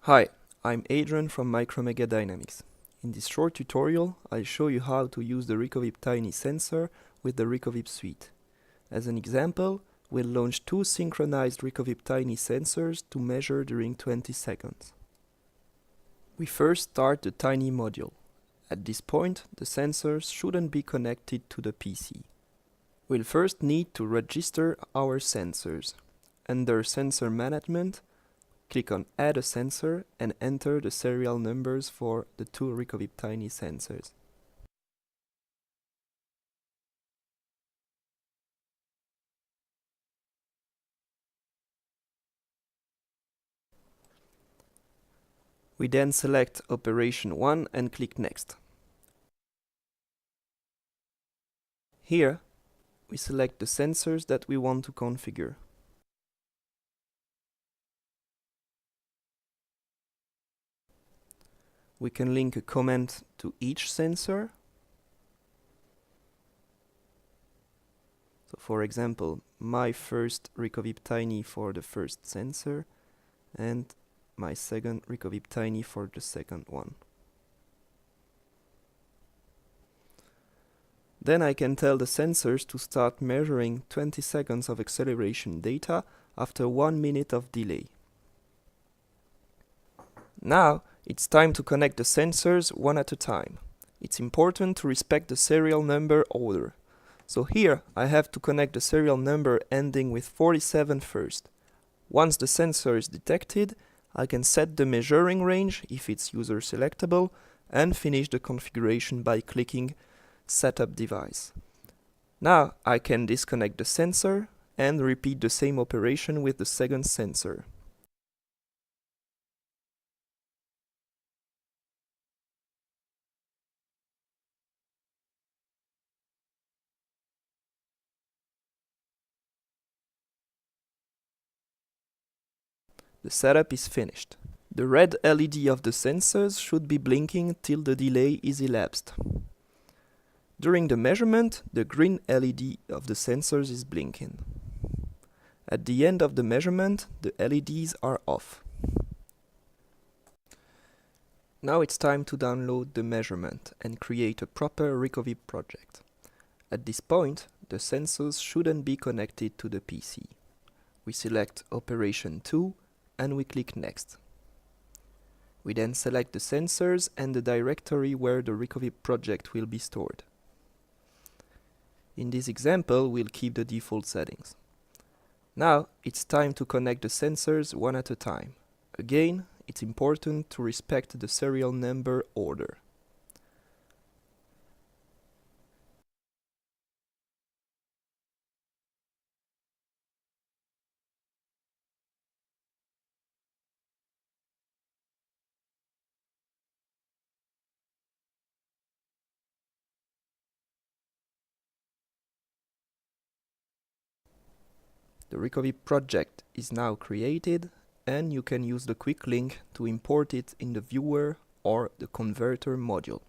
Hi, I'm Adrian from Micromega Dynamics. In this short tutorial, I'll show you how to use the RECOVIB Tiny sensor with the RECOVIB Suite. As an example, we'll launch two synchronized RECOVIB Tiny sensors to measure during 20 seconds. We first start the Tiny module. At this point, the sensors shouldn't be connected to the PC. We'll first need to register our sensors. Under Sensor Management, click on Add a Sensor and enter the serial numbers for the two RECOVIB Tiny sensors. We then select Operation 1 and click Next. Here, we select the sensors that we want to configure. We can link a comment to each sensor. So for example, my first RECOVIB Tiny for the first sensor and my second RECOVIB Tiny for the second one. Then I can tell the sensors to start measuring 20 seconds of acceleration data after 1 minute of delay. Now, it's time to connect the sensors one at a time. It's important to respect the serial number order. So here, I have to connect the serial number ending with 47 first. Once the sensor is detected, I can set the measuring range if it's user selectable and finish the configuration by clicking Setup Device. Now I can disconnect the sensor and repeat the same operation with the second sensor. The setup is finished. The red LED of the sensors should be blinking till the delay is elapsed. During the measurement, the green LED of the sensors is blinking. At the end of the measurement, the LEDs are off. Now it's time to download the measurement and create a proper RECOVIB project. At this point, the sensors shouldn't be connected to the PC. We select Operation 2 and we click Next. We then select the sensors and the directory where the RECOVIB project will be stored. In this example, we'll keep the default settings. Now, it's time to connect the sensors one at a time. Again, it's important to respect the serial number order. The RECOVIB project is now created, and you can use the quick link to import it in the viewer or the converter module.